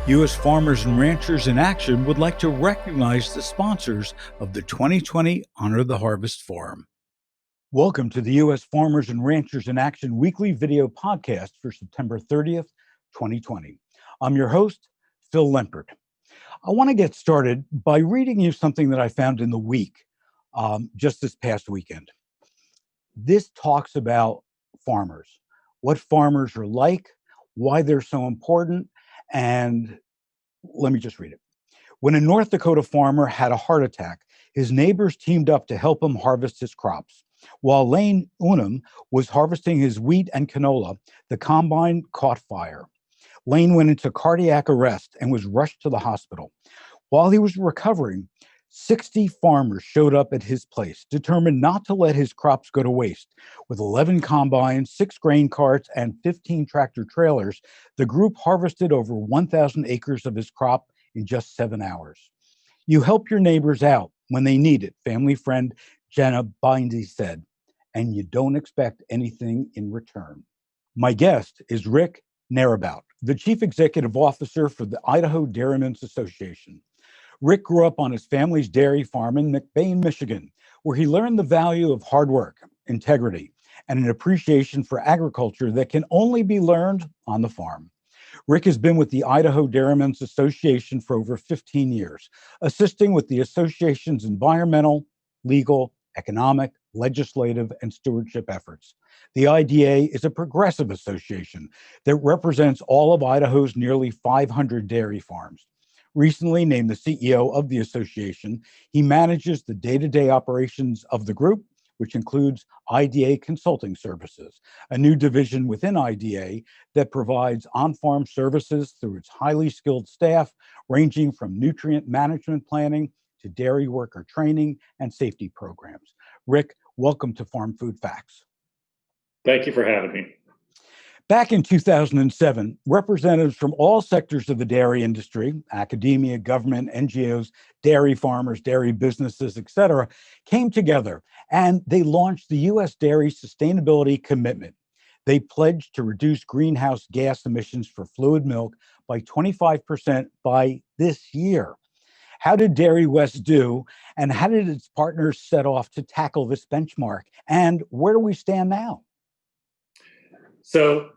U.S. Farmers and Ranchers in Action would like to recognize the sponsors of the 2020 Honor the Harvest Forum. Welcome to the U.S. Farmers and Ranchers in Action weekly video podcast for September 30th, 2020. I'm your host, Phil Lempert. I want to get started by reading you something that I found in the week just this past weekend. This talks about farmers, what farmers are like, why they're so important, and let me just read it. When a North Dakota farmer had a heart attack, his neighbors teamed up to help him harvest his crops. While Lane Unum was harvesting his wheat and canola, the combine caught fire. Lane went into cardiac arrest and was rushed to the hospital. While he was recovering, 60 farmers showed up at his place, determined not to let his crops go to waste. With 11 combines, 6 grain carts, and 15 tractor trailers, the group harvested over 1,000 acres of his crop in just 7 hours. You help your neighbors out when they need it, family friend Jenna Bindy said, and you don't expect anything in return. My guest is Rick Naerebout, the Chief Executive Officer for the Idaho Dairymen's Association. Rick grew up on his family's dairy farm in McBain, Michigan, where he learned the value of hard work, integrity, and an appreciation for agriculture that can only be learned on the farm. Rick has been with the Idaho Dairymen's Association for over 15 years, assisting with the association's environmental, legal, economic, legislative, and stewardship efforts. The IDA is a progressive association that represents all of Idaho's nearly 500 dairy farms. Recently named the CEO of the association, he manages the day-to-day operations of the group, which includes IDA Consulting Services, a new division within IDA that provides on-farm services through its highly skilled staff, ranging from nutrient management planning to dairy worker training and safety programs. Rick, welcome to Farm Food Facts. Thank you for having me. Back in 2007, representatives from all sectors of the dairy industry, academia, government, NGOs, dairy farmers, dairy businesses, etc., came together and they launched the U.S. Dairy Sustainability Commitment. They pledged to reduce greenhouse gas emissions for fluid milk by 25% by this year. How did Dairy West do, and how did its partners set off to tackle this benchmark? And where do we stand now? So,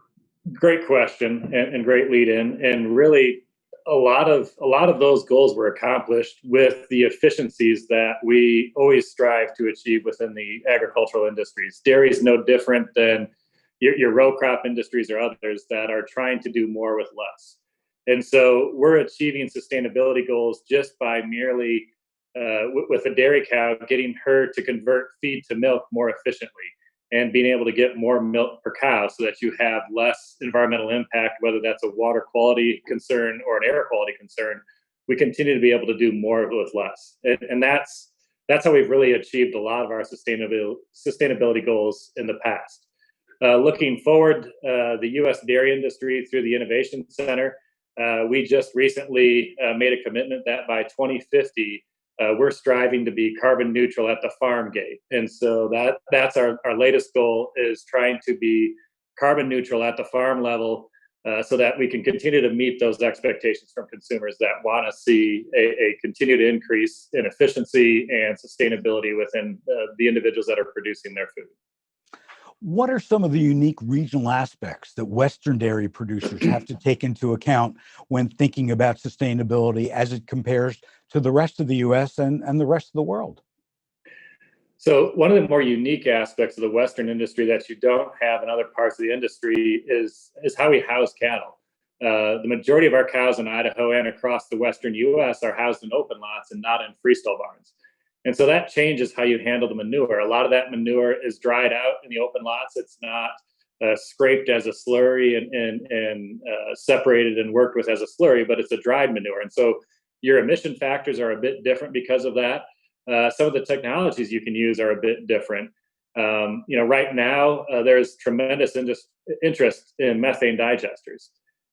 great question and great lead in. And really, a lot of those goals were accomplished with the efficiencies that we always strive to achieve within the agricultural industries. Dairy is no different than your row crop industries or others that are trying to do more with less. And so we're achieving sustainability goals just by merely, with a dairy cow, getting her to convert feed to milk more efficiently and being able to get more milk per cow so that you have less environmental impact, whether that's a water quality concern or an air quality concern. We continue to be able to do more with less. And that's how we've really achieved a lot of our sustainability goals in the past. Looking forward, the U.S. dairy industry through the Innovation Center, we just recently made a commitment that by 2050, we're striving to be carbon neutral at the farm gate. And so that's our latest goal, is trying to be carbon neutral at the farm level so that we can continue to meet those expectations from consumers that want to see a continued increase in efficiency and sustainability within the individuals that are producing their food. What are some of the unique regional aspects that Western dairy producers have to take into account when thinking about sustainability as it compares to the rest of the U.S. and the rest of the world? So one of the more unique aspects of the Western industry that you don't have in other parts of the industry is how we house cattle. The majority of our cows in Idaho and across the Western U.S. are housed in open lots and not in freestall barns. And so that changes how you handle the manure. A lot of that manure is dried out in the open lots. It's not scraped as a slurry and separated and worked with as a slurry, but it's a dried manure. And so your emission factors are a bit different because of that. Some of the technologies you can use are a bit different. Right now, there's tremendous interest in methane digesters.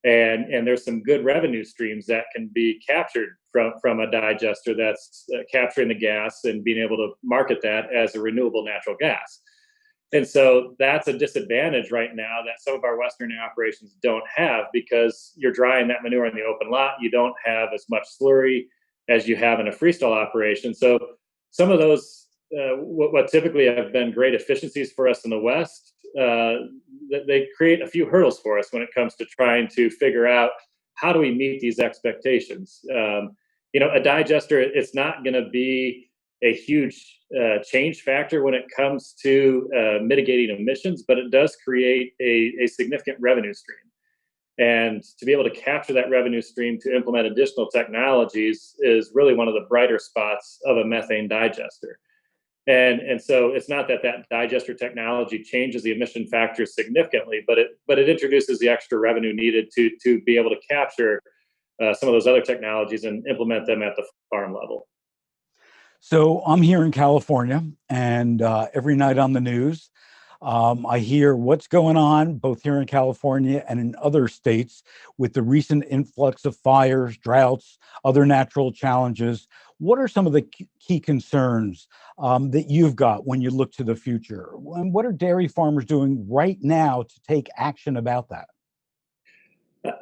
And there's some good revenue streams that can be captured from a digester that's capturing the gas and being able to market that as a renewable natural gas. And so that's a disadvantage right now that some of our Western operations don't have, because you're drying that manure in the open lot. You don't have as much slurry as you have in a freestall operation. So some of those, what typically have been great efficiencies for us in the West, they create a few hurdles for us when it comes to trying to figure out how do we meet these expectations. A digester, it's not going to be a huge change factor when it comes to mitigating emissions, but it does create a significant revenue stream. And to be able to capture that revenue stream to implement additional technologies is really one of the brighter spots of a methane digester. And so it's not that digester technology changes the emission factors significantly, but it introduces the extra revenue needed to be able to capture some of those other technologies and implement them at the farm level. So I'm here in California, and every night on the news, I hear what's going on both here in California and in other states with the recent influx of fires, droughts, other natural challenges. What are some of the key concerns that you've got when you look to the future? And what are dairy farmers doing right now to take action about that?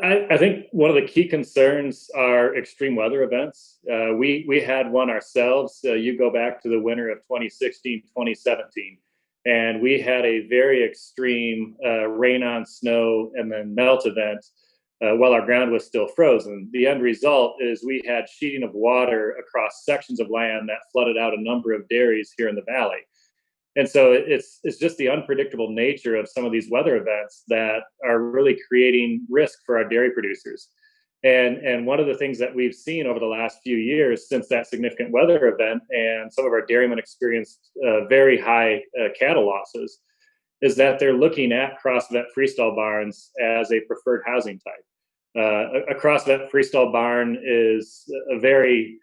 I think one of the key concerns are extreme weather events. We had one ourselves. You go back to the winter of 2016, 2017, and we had a very extreme rain on snow and then melt event while our ground was still frozen. The end result is we had sheeting of water across sections of land that flooded out a number of dairies here in the valley. And so it's just the unpredictable nature of some of these weather events that are really creating risk for our dairy producers. And one of the things that we've seen over the last few years since that significant weather event, and some of our dairymen experienced very high cattle losses, is that they're looking at cross-vet freestall barns as a preferred housing type. A cross-vet freestall barn is a very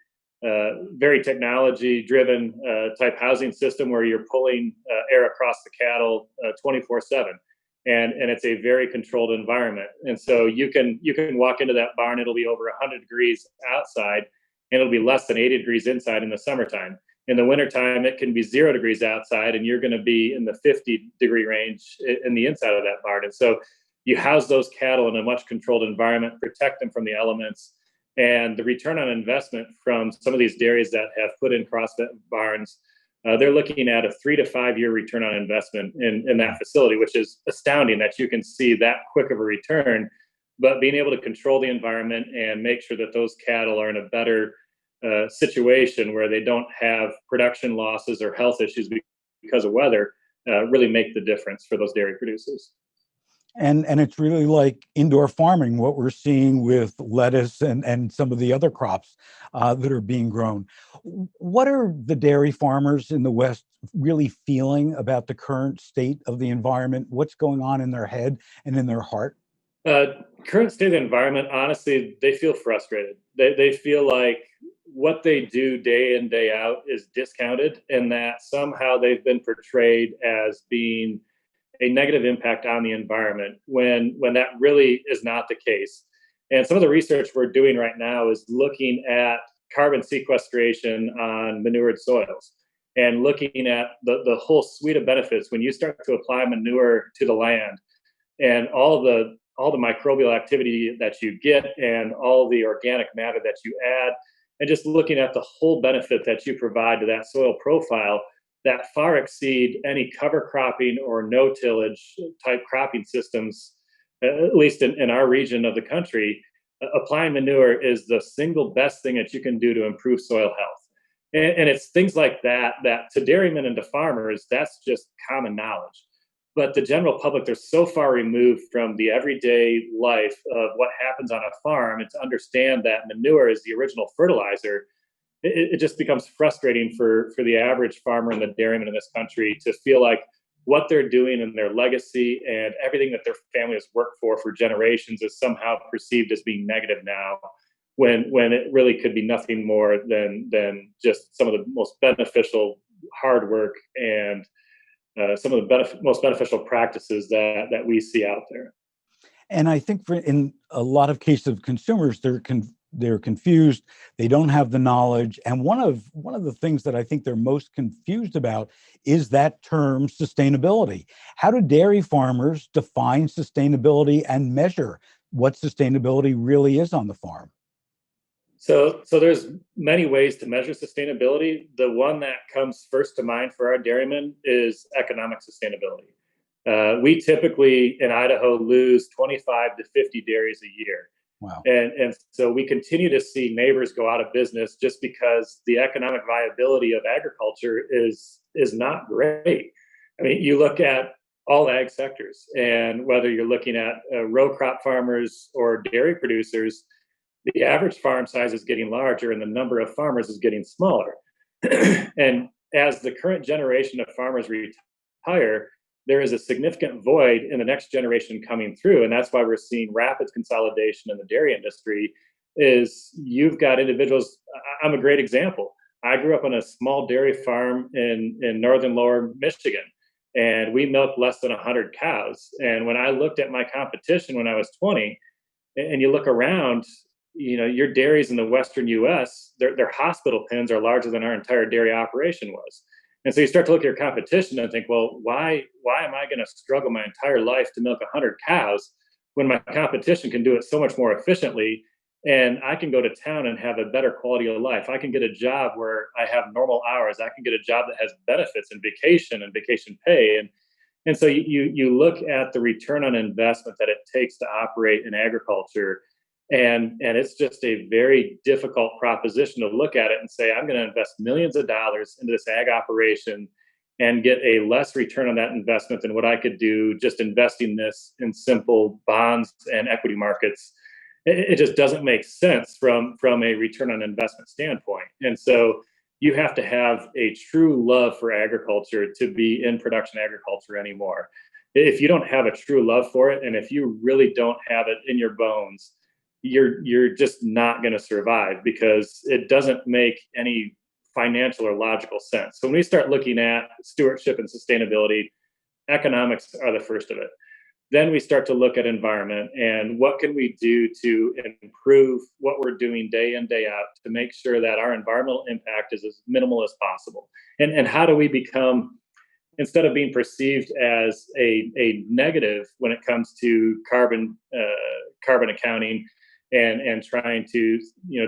technology-driven type housing system where you're pulling air across the cattle 24/7, and it's a very controlled environment. And so you can walk into that barn; it'll be over 100 degrees outside, and it'll be less than 80 degrees inside in the summertime. In the wintertime, it can be 0 degrees outside, and you're going to be in the 50-degree range in the inside of that barn. And so you house those cattle in a much controlled environment, protect them from the elements. And the return on investment from some of these dairies that have put in CrossFit barns, they're looking at a 3 to 5 year return on investment in that facility, which is astounding that you can see that quick of a return. But being able to control the environment and make sure that those cattle are in a better situation where they don't have production losses or health issues because of weather really make the difference for those dairy producers. And it's really like indoor farming, what we're seeing with lettuce and some of the other crops that are being grown. What are the dairy farmers in the West really feeling about the current state of the environment? What's going on in their head and in their heart? Uh, Current state of the environment, honestly, they feel frustrated. They feel like what they do day in, day out is discounted, and that somehow they've been portrayed as being a negative impact on the environment when that really is not the case. And some of the research we're doing right now is looking at carbon sequestration on manured soils and looking at the whole suite of benefits when you start to apply manure to the land, and all the microbial activity that you get and all the organic matter that you add, and just looking at the whole benefit that you provide to that soil profile that far exceed any cover cropping or no tillage type cropping systems, at least in our region of the country. Applying manure is the single best thing that you can do to improve soil health. And it's things like that to dairymen and to farmers, that's just common knowledge. But the general public, they're so far removed from the everyday life of what happens on a farm, and to understand that manure is the original fertilizer, it just becomes frustrating for the average farmer and the dairyman in this country to feel like what they're doing and their legacy and everything that their family has worked for generations is somehow perceived as being negative now, when it really could be nothing more than just some of the most beneficial hard work and some of the most beneficial practices that we see out there. And I think in a lot of cases of consumers, they're they're confused, they don't have the knowledge. And one of the things that I think they're most confused about is that term sustainability. How do dairy farmers define sustainability and measure what sustainability really is on the farm? So there's many ways to measure sustainability. The one that comes first to mind for our dairymen is economic sustainability. We typically in Idaho lose 25 to 50 dairies a year. Wow. And so we continue to see neighbors go out of business just because the economic viability of agriculture is not great. I mean, you look at all ag sectors, and whether you're looking at row crop farmers or dairy producers, the average farm size is getting larger and the number of farmers is getting smaller. And as the current generation of farmers retire, there is a significant void in the next generation coming through. And that's why we're seeing rapid consolidation in the dairy industry. Is you've got individuals. I'm a great example. I grew up on a small dairy farm in northern lower Michigan, and we milked less than 100 cows. And when I looked at my competition when I was 20, and you look around, your dairies in the western US, their hospital pens are larger than our entire dairy operation was. And so you start to look at your competition and think, well, why am I going to struggle my entire life to milk 100 cows when my competition can do it so much more efficiently? And I can go to town and have a better quality of life. I can get a job where I have normal hours. I can get a job that has benefits and vacation pay. And so you look at the return on investment that it takes to operate in agriculture, and it's just a very difficult proposition to look at it and say, I'm going to invest millions of dollars into this ag operation and get a less return on that investment than what I could do just investing this in simple bonds and equity markets. It just doesn't make sense from a return on investment standpoint. And so you have to have a true love for agriculture to be in production agriculture anymore. If you don't have a true love for it, and if you really don't have it in your bones, you're just not going to survive, because it doesn't make any financial or logical sense. So when we start looking at stewardship and sustainability, economics are the first of it. Then we start to look at environment and what can we do to improve what we're doing day in, day out to make sure that our environmental impact is as minimal as possible. And how do we become, instead of being perceived as a negative when it comes to carbon accounting, and trying to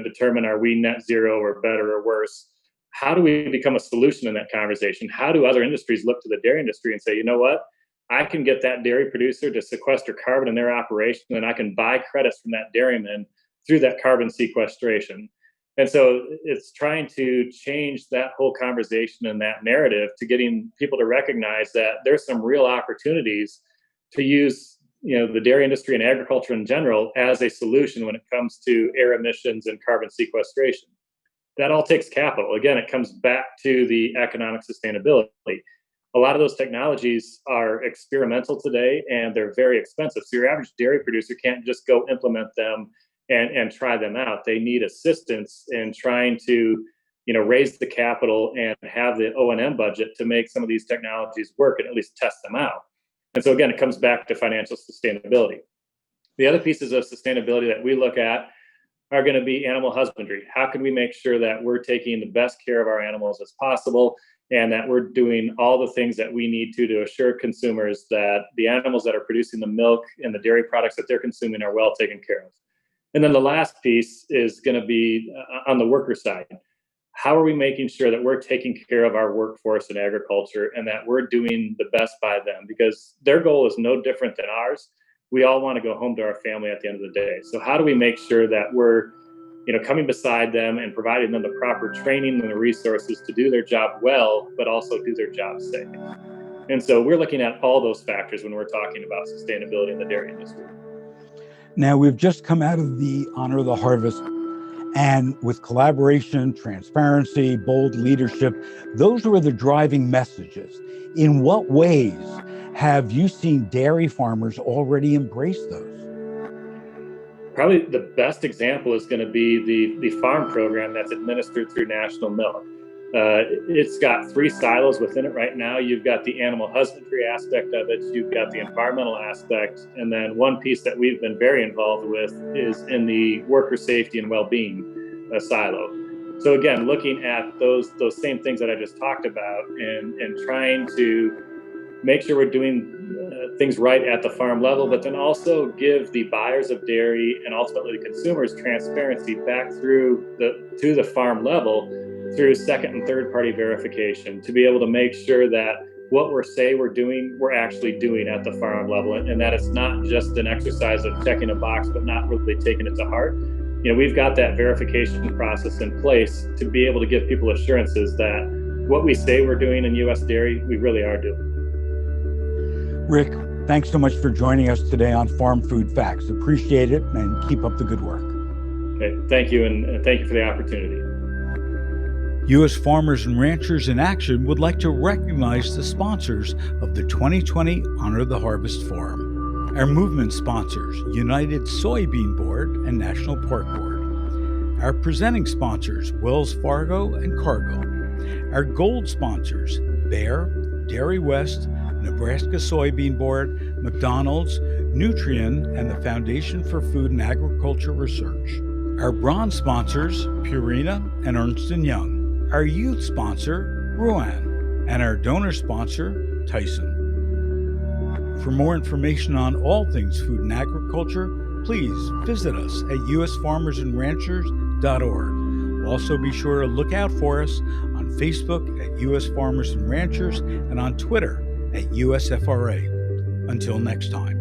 determine, are we net zero or better or worse, how do we become a solution in that conversation? How do other industries look to the dairy industry and say, you know what, I can get that dairy producer to sequester carbon in their operation, and I can buy credits from that dairyman through that carbon sequestration. And so it's trying to change that whole conversation and that narrative to getting people to recognize that there's some real opportunities to use the dairy industry and agriculture in general as a solution when it comes to air emissions and carbon sequestration. That all takes capital. Again, it comes back to the economic sustainability. A lot of those technologies are experimental today, and they're very expensive. So your average dairy producer can't just go implement them and try them out. They need assistance in trying to raise the capital and have the O&M budget to make some of these technologies work and at least test them out. And so again, it comes back to financial sustainability. The other pieces of sustainability that we look at are going to be animal husbandry. How can we make sure that we're taking the best care of our animals as possible, and that we're doing all the things that we need to assure consumers that the animals that are producing the milk and the dairy products that they're consuming are well taken care of. And then the last piece is going to be on the worker side. How are we making sure that we're taking care of our workforce in agriculture and that we're doing the best by them? Because their goal is no different than ours. We all want to go home to our family at the end of the day. So how do we make sure that we're coming beside them and providing them the proper training and the resources to do their job well, but also do their job safe? And so we're looking at all those factors when we're talking about sustainability in the dairy industry. Now, we've just come out of the Honor of the Harvest, and with collaboration, transparency, bold leadership, those were the driving messages. In what ways have you seen dairy farmers already embrace those? Probably the best example is going to be the farm program that's administered through National Milk. It's got 3 silos within it right now. You've got the animal husbandry aspect of it, you've got the environmental aspect, and then one piece that we've been very involved with is in the worker safety and well-being silo. So again, looking at those same things that I just talked about, and trying to make sure we're doing things right at the farm level, but then also give the buyers of dairy and ultimately the consumers transparency back to the farm level through second and third party verification, to be able to make sure that what we're doing, we're actually doing at the farm level, and that it's not just an exercise of checking a box but not really taking it to heart. We've got that verification process in place to be able to give people assurances that what we say we're doing in U.S. dairy, we really are doing. Rick, thanks so much for joining us today on Farm Food Facts. Appreciate it, and keep up the good work. Okay, thank you, and thank you for the opportunity. U.S. Farmers and Ranchers in Action would like to recognize the sponsors of the 2020 Honor the Harvest Forum. Our movement sponsors, United Soybean Board and National Pork Board. Our presenting sponsors, Wells Fargo and Cargill. Our gold sponsors, Bayer, Dairy West, Nebraska Soybean Board, McDonald's, Nutrien, and the Foundation for Food and Agriculture Research. Our bronze sponsors, Purina and Ernst & Young. Our youth sponsor, Ruan, and our donor sponsor, Tyson. For more information on all things food and agriculture, please visit us at usfarmersandranchers.org. Also be sure to look out for us on Facebook at US Farmers and Ranchers and on Twitter at USFRA. Until next time.